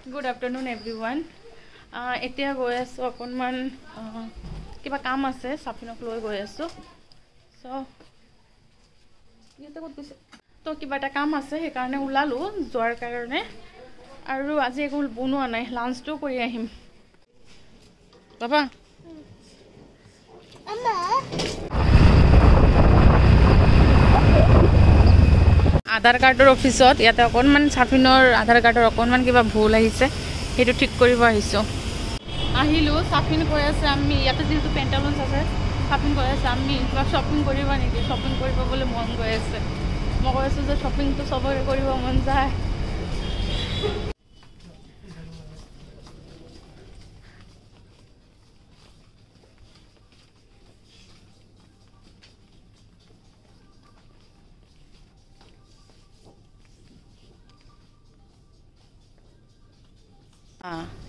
Good afternoon everyone. এতিয়া গৈ আছো অকনমান কিবা কাম আছে সাফিনক লৈ গৈ আছো সো ইয়াতে কত গৈছে তো কিবা এটা কাম আছে সেই কাৰণে উলালো যোৱাৰ কাৰণে আৰু আজি একো বনোৱা নাই লাঞ্চটো কৰি আহিম বাবা আম্মা আধাৰ কাৰ্ডৰ অফিসত ইয়াতে অকনমান সাফিনৰ আধাৰ কাৰ্ডৰ অকনমান কিবা ভুল আহিছে হেতু ঠিক কৰিব আহিছো আহিলো সাফিন কৈ আছে আমি ইয়াতে যেটো পেন্টালুন্স আছে সাফিন কৈ আছে আমি কিবা শপিং কৰিবা নেকি শপিং কৰিব বলে মন গৈ আছে মই কৈ আছো যে শপিং তো সবৰে কৰিব মন যায়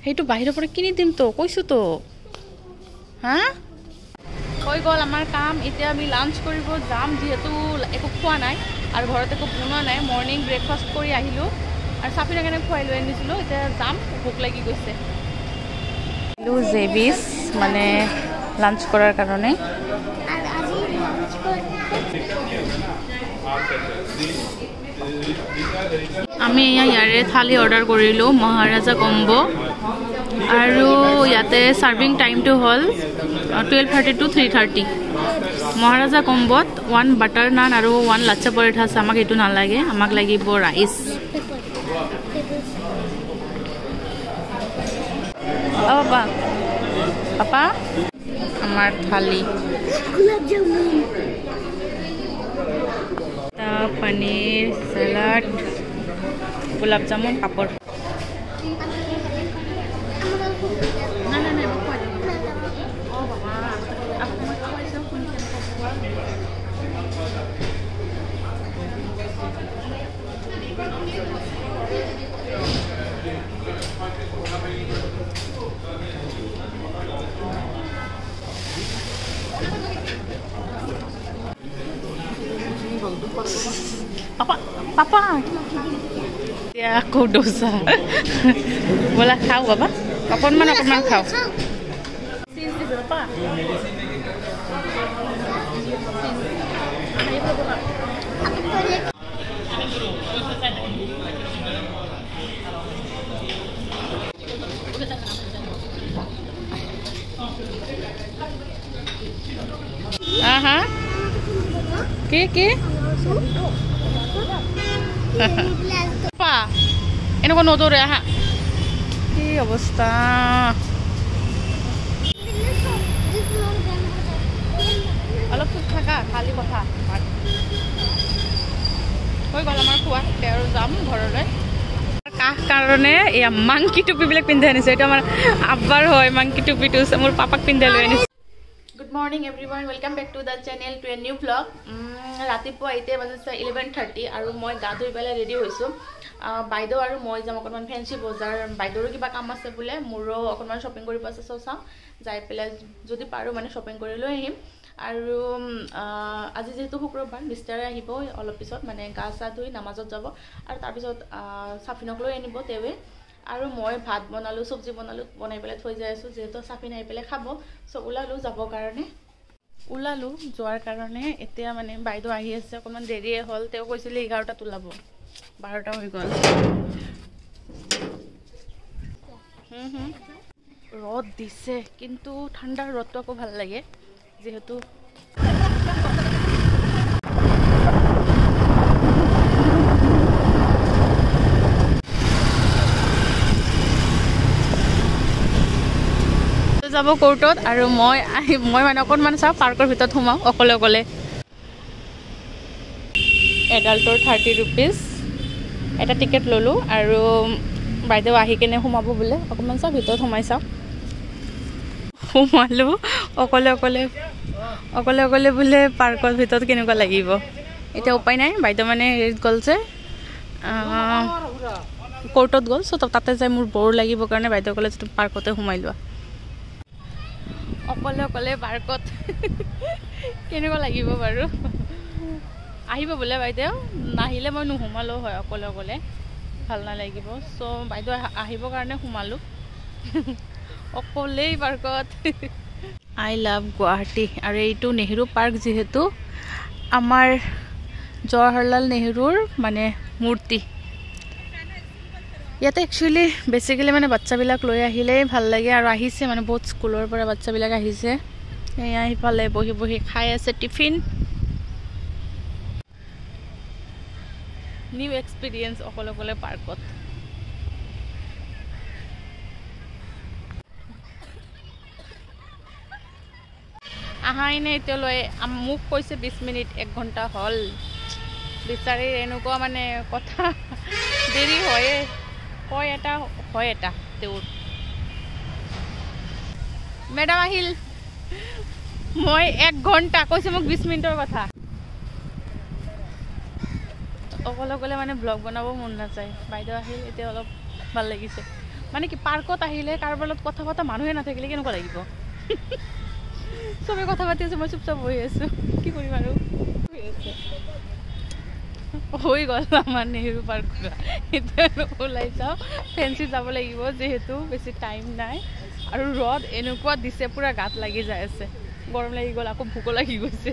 হেতু বাহিৰৰ পৰা কিনি দিম তো কৈছো তো হা হৈ গল আমাৰ কাম এতিয়া আমি লাঞ্চ কৰিব যাম যেহেতু একো খোৱা নাই আৰু ঘৰতে একো বনোৱা নাই মৰ্নিং ব্ৰেকফাষ্ট কৰি আহিলো আৰু সাফিনা কেনে খুৱাই লৈ আনিছিলো এতিয়া যাম ভোক লাগি গৈছে লু জেবিস মানে লাঞ্চ কৰাৰ কাৰণে আৰু আজি লাঞ্চ আমি ইয়াৰে থালি অৰ্ডাৰ কৰিলো মহাৰাজা কম্বো আৰু ইয়াতে সাৰ্ভিং টাইমটো হল 12:30 to 3:30 মহাৰাজা কম্বোত 1 বাটাৰ নান আৰু 1 লাচ্ছা পৰঠা আছে আমাক এটো না লাগে আমাক লাগিব ৰাইস বাবা পাপা আমাৰ থালি গোলাপ জামুন पनीर सलाद गुलाब जामुन पापड़ Papa, papa. Ya aku dosa. Boleh kau papa? Kapan mana kau? Sini berapa? Aha. Ke? Apa? Ini kok notor ya, ha? Ki অবস্থা অলপ তো থাকা খালি কথা হৈ গল আমাৰ খোৱা আৰু যাম ঘৰলৈ কাহ কাৰণে এই মাংকি টুপি বিলাক পিন্ধে আনিছে এটা আমাৰ আব্বাৰ হয় মাংকি টুপিটো মোৰ পাপাক পিন্ধে লৈ আনিছে Good morning everyone, welcome back to the channel to a new vlog. ৰাতিপুৱা এতিয়া বাজিছে 11:30 আৰু মই গা ধুই পেলাই ৰেডি হৈছো বাইদেউ আৰু মই যাম অকমান ফেন্সি বজাৰ বাইদেউৰ কিবা কাম আছে বুলে মোৰো অকমান শপিং কৰিব আছে সো চাম যাই পেলাই যদি পাৰো মানে শপিং কৰি লৈ আহিম আৰু আজি যেহেতু শুক্ৰবাৰ মিষ্টাৰে আহিব অলপ পিছত মানে গা চা ধুই নামাজত যাব আৰু তাৰ পিছত সাফিনক লৈ আনিব তেৱে আৰু মই ভাত বনালো সবজি বনালো বনাই পেলাই থৈ যাই আছো যেহেতু সাফিন আই পেলাই খাব সো উলালো যাবৰ কাৰণে উলালো যোৱাৰ কাৰণে এতিয়া মানে বাইদেউ আহি আছে অকমান দেৰিয়ে হল তেও কৈছিলে 11টা তুলাব 12টা হৈ গল ৰদ দিছে কিন্তু ঠাণ্ডা ৰদটো আকৌ ভাল লাগে যেহেতু যাব কোৰ্টত আৰু মই মানে অকনমান চাও পাৰ্কৰ ভিতৰত সোমাও অকলে অকলে এডাল্টৰ 30 रुपीस এটা টিকেট ললো আৰু বাইদেউ আহি কেনে সোমাব বুলে অকনমান চাও ভিতৰত সোমাই চাও সোমালো অকলে অকলে বুলে পাৰ্কৰ ভিতৰত কেনেকুৱা লাগিব এটা উপায় নাই বাইদেউ মানে গলছে কোৰ্টত গল সো তাতে যাই মোৰ বৰ লাগিব কাৰণে বাইদেউ কলে পাৰ্কতে সোমাই লোৱা অকলে পাৰ্কত কেনেকুৱা লাগিব বাৰু আহিব বলে বাইদেউ নাহিলে মই নুহুমালো হয় অকলে ভাল নালাগিব সো বাইদেউ আহিবৰ কাৰণে সোমালোঁ অকলেই পাৰ্কত আই লাভ গুৱাহাটী আৰু এইটো নেহেৰু পাৰ্ক যিহেতু আমাৰ জৱাহৰলাল নেহেৰুৰ মানে মূৰ্তি ইয়াতে একচুৱেলি বেচিকেলি মানে বাচ্চাবিলাক লৈ আহিলেই ভাল লাগে আৰু আহিছে মানে বহুত স্কুলৰ পৰা বাচ্চাবিলাক আহিছে এয়া সিফালে বহি বহি খাই আছে টিফিন নিউ এক্সপিৰিয়েঞ্চ অকলে অকলে পাৰ্কত আহাই নাই এতিয়ালৈ মোক কৈছে 20 মিনিট 1 ঘণ্টা হ'ল বিচাৰি এনেকুৱা মানে কথা দেৰি হয়ে কয় এটা হয় এটা তেওঁৰ মেডাম আহিল মই 1 ঘণ্টা কৈছে মোক 20 মিনিটৰ কথা অকলে অকলে মানে ব্লগ বনাব মন নাযায় বাইদেউ আহিল এতিয়া অলপ ভাল লাগিছে মানে কি পাৰ্কত আহিলে কাৰোবাৰ লগত কথা পতা মানুহে নাথাকিলে কেনেকুৱা লাগিব চবে কথা পাতি আছে মই চুপচাপ বহি আছো কি কৰিম আৰু হৈ গ'ল আমাৰ নেহেৰু পাৰ্ক এতিয়া ওলাই যাওঁ ফেঞ্চি যাব লাগিব যিহেতু বেছি টাইম নাই আৰু ৰ'দ এনেকুৱা দিছে পুৰা গাত লাগি যায় আছে গৰম লাগি গ'ল আকৌ ভোকো লাগি গৈছে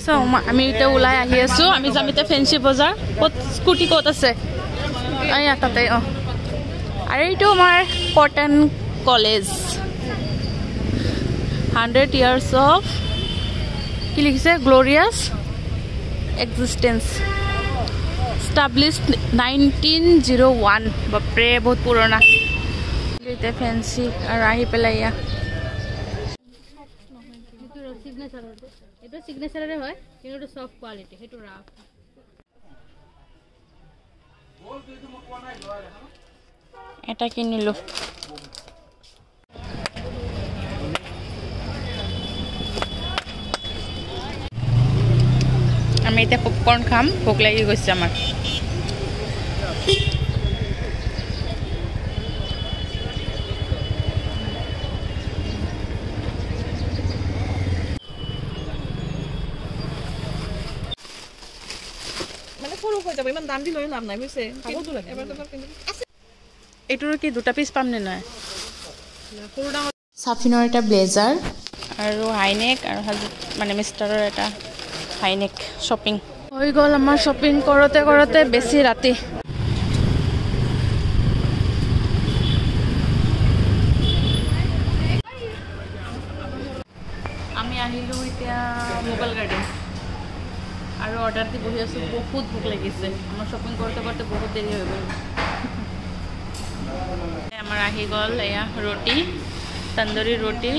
চ' আমি এতিয়া ওলাই আহি আছো আমি যাম এতিয়া ফেঞ্চি বজাৰ ক'ত স্কুটি ক'ত আছে এয়া তাতে আৰু এইটো আমাৰ কটন কলেজ 100 years of কি লিখিছে গ্লোৰিয়াছ এক্সিষ্টেন্স established 1901 বাপৰে বহুত পুৰণা এটা ফেন্সি আৰু আহি পেলাই ইয়া এটা সিগনেচাৰৰে হয় কিন্তু সফট কোৱালিটি হেতু ৰাফ এটা কিনিলো আমি এতিয়া পপকৰ্ন খাম ভোক লাগি গৈছে আমাৰ মানে সৰু হৈ যাব ইমান দাম দি লৈ লাভ নাই বুজিছে খাবতো লাগে এইটোৰ কি দুটা পিচ পাম নে নাই সৰু ডাঙৰ সাফিনৰ এটা ব্লেজাৰ আৰু হাইনেক আৰু মানে মিষ্টাৰৰ এটা হাইনেক শ্বপিং হৈ গ'ল আমাৰ শ্বপিং কৰোঁতে কৰোঁতে বেছি ৰাতি আমি আহিলোঁ এতিয়া মোগল গাৰ্ডেন আৰু অৰ্ডাৰ দি বহি আছোঁ বহুত ভোক লাগিছে আমাৰ শ্বপিং কৰোঁতে কৰোঁতে বহুত দেৰি হৈ গ'ল আমাৰ আহি গ'ল এয়া ৰুটি তন্দুৰী ৰুটি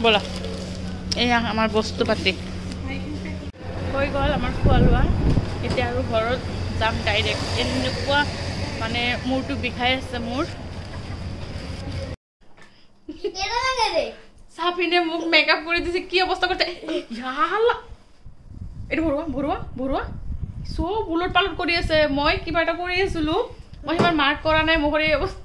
বলা এয়া আমাৰ বস্তু পাতি হৈ গ'ল আমাৰ খোৱা লোৱা এতিয়া আৰু ঘৰত যাম ডাইৰেক্ট এনেকুৱা মানে মূৰটো বিষাই আছে মোৰ সাফিনে মোক মেকআপ কৰি দিছে কি অৱস্থা কৰিছে এইটো ভৰুৱা ভৰুৱা ভৰুৱা চব উলট পালট কৰি আছে মই কিবা এটা কৰি আছিলো মই সিমান মাৰ্ক কৰা নাই মোৰ এই অৱস্থা